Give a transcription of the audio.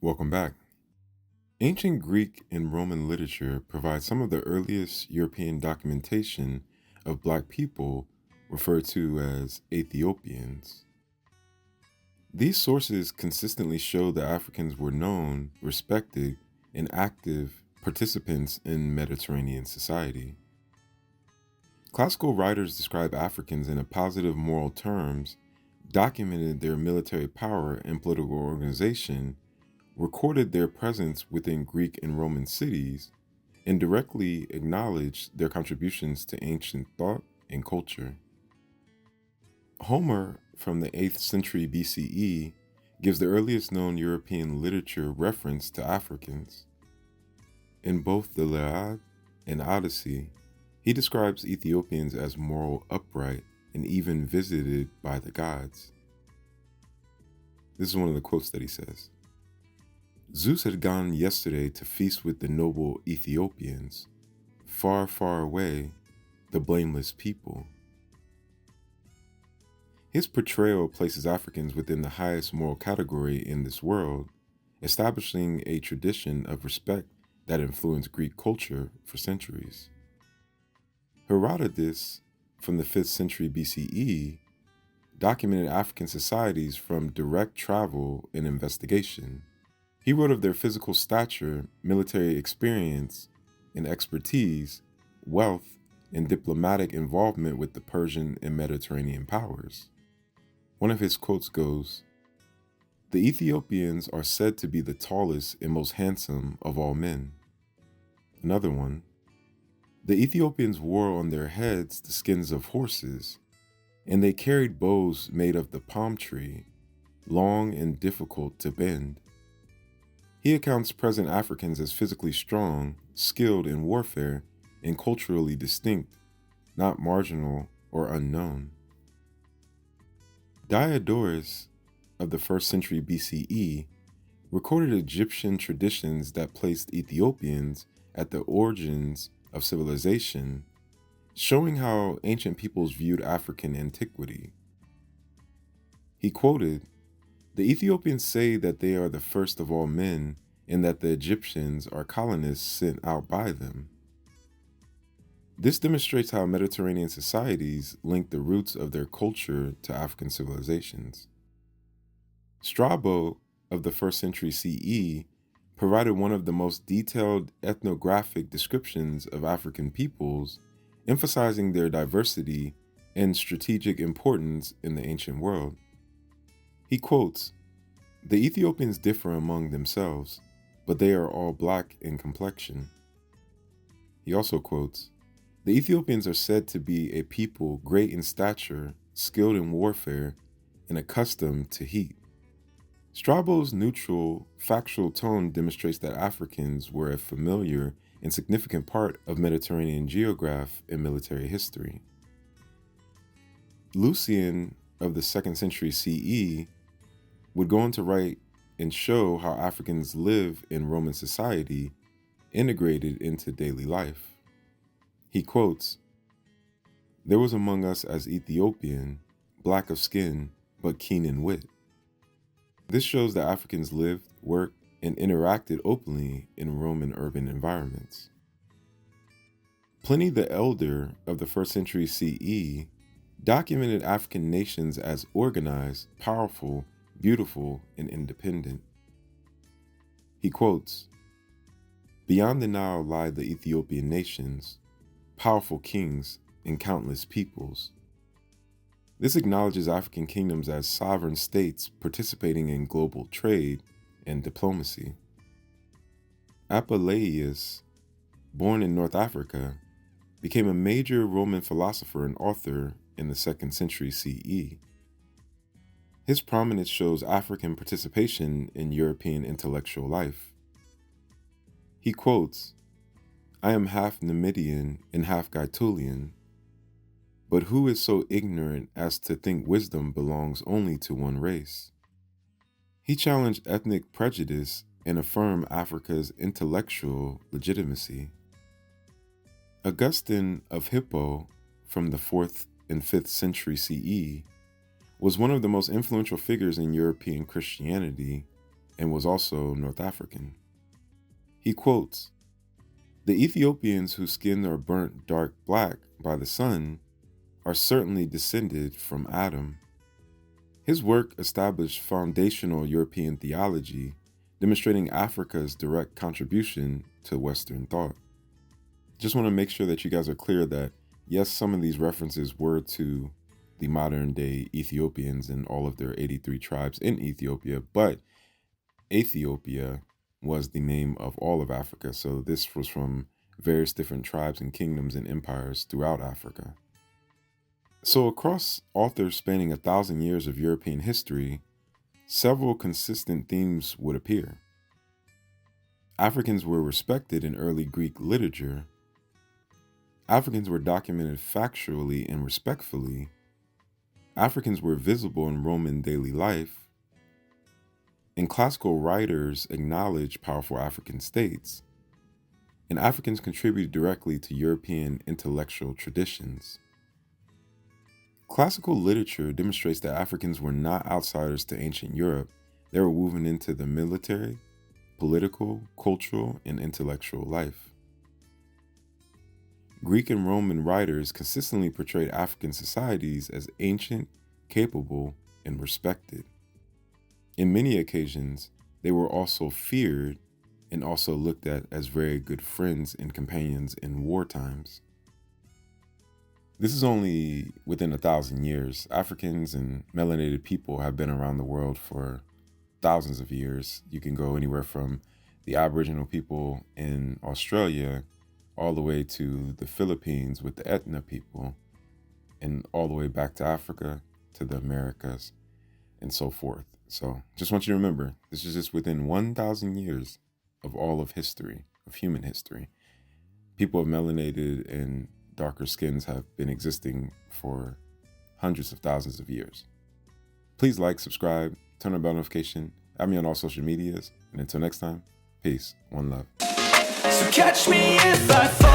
Welcome back. Ancient Greek and Roman literature provides some of the earliest European documentation of Black people referred to as Ethiopians. These sources consistently show that Africans were known, respected, and active participants in Mediterranean society. Classical writers describe Africans in a positive moral terms, documented their military power and political organization, recorded their presence within Greek and Roman cities, and directly acknowledged their contributions to ancient thought and culture. Homer, from the 8th century BCE, gives the earliest known European literature reference to Africans. In both the Iliad and Odyssey, he describes Ethiopians as moral upright and even visited by the gods. This is one of the quotes that he says. Zeus had gone yesterday to feast with the noble Ethiopians, far, far away, the blameless people. His portrayal places Africans within the highest moral category in this world, establishing a tradition of respect that influenced Greek culture for centuries. Herodotus, from the 5th century BCE, documented African societies from direct travel and investigation. He wrote of their physical stature, military experience and expertise, wealth, and diplomatic involvement with the Persian and Mediterranean powers. One of his quotes goes, "The Ethiopians are said to be the tallest and most handsome of all men." Another one, "The Ethiopians wore on their heads the skins of horses, and they carried bows made of the palm tree, long and difficult to bend." He accounts present Africans as physically strong, skilled in warfare, and culturally distinct, not marginal or unknown. Diodorus, of the 1st century BCE, recorded Egyptian traditions that placed Ethiopians at the origins of civilization, showing how ancient peoples viewed African antiquity. He quoted, "The Ethiopians say that they are the first of all men and that the Egyptians are colonists sent out by them." This demonstrates how Mediterranean societies link the roots of their culture to African civilizations. Strabo, of the 1st century CE, provided one of the most detailed ethnographic descriptions of African peoples, emphasizing their diversity and strategic importance in the ancient world. He quotes, "The Ethiopians differ among themselves, but they are all black in complexion." He also quotes, "The Ethiopians are said to be a people great in stature, skilled in warfare, and accustomed to heat." Strabo's neutral, factual tone demonstrates that Africans were a familiar and significant part of Mediterranean geography and military history. Lucian, of the 2nd century CE, would go on to write and show how Africans live in Roman society, integrated into daily life. He quotes, "There was among us as Ethiopian, black of skin, but keen in wit." This shows that Africans lived, worked, and interacted openly in Roman urban environments. Pliny the Elder, of the 1st century CE, documented African nations as organized, powerful, beautiful, and independent. He quotes, "Beyond the Nile lie the Ethiopian nations, powerful kings and countless peoples." This acknowledges African kingdoms as sovereign states participating in global trade and diplomacy. Apuleius, born in North Africa, became a major Roman philosopher and author in the 2nd century CE. His prominence shows African participation in European intellectual life. He quotes, "I am half Numidian and half Gaetulian, but who is so ignorant as to think wisdom belongs only to one race?" He challenged ethnic prejudice and affirmed Africa's intellectual legitimacy. Augustine of Hippo, from the 4th and 5th century CE, was one of the most influential figures in European Christianity, and was also North African. He quotes, "The Ethiopians whose skin are burnt dark black by the sun are certainly descended from Adam." His work established foundational European theology, demonstrating Africa's direct contribution to Western thought. Just want to make sure that you guys are clear that, yes, some of these references were to the modern day Ethiopians and all of their 83 tribes in Ethiopia, but Ethiopia was the name of all of Africa. So this was from various different tribes and kingdoms and empires throughout Africa. So across authors spanning 1,000 years of European history, several consistent themes would appear. Africans were respected in early Greek literature. Africans were documented factually and respectfully. Africans were visible in Roman daily life. And classical writers acknowledged powerful African states. And Africans contributed directly to European intellectual traditions. Classical literature demonstrates that Africans were not outsiders to ancient Europe. They were woven into the military, political, cultural, and intellectual life. Greek and Roman writers consistently portrayed African societies as ancient, capable, and respected. In many occasions, they were also feared and also looked at as very good friends and companions in war times. This is only within 1,000 years. Africans and melanated people have been around the world for thousands of years. You can go anywhere from the Aboriginal people in Australia all the way to the Philippines with the Ethna people, and all the way back to Africa, to the Americas, and so forth. So just want you to remember, this is just within 1,000 years of all of history, of human history. People of melanated and darker skins have been existing for hundreds of thousands of years. Please like, subscribe, turn on bell notification, add me on all social medias, and until next time, peace, one love. So catch me if I fall.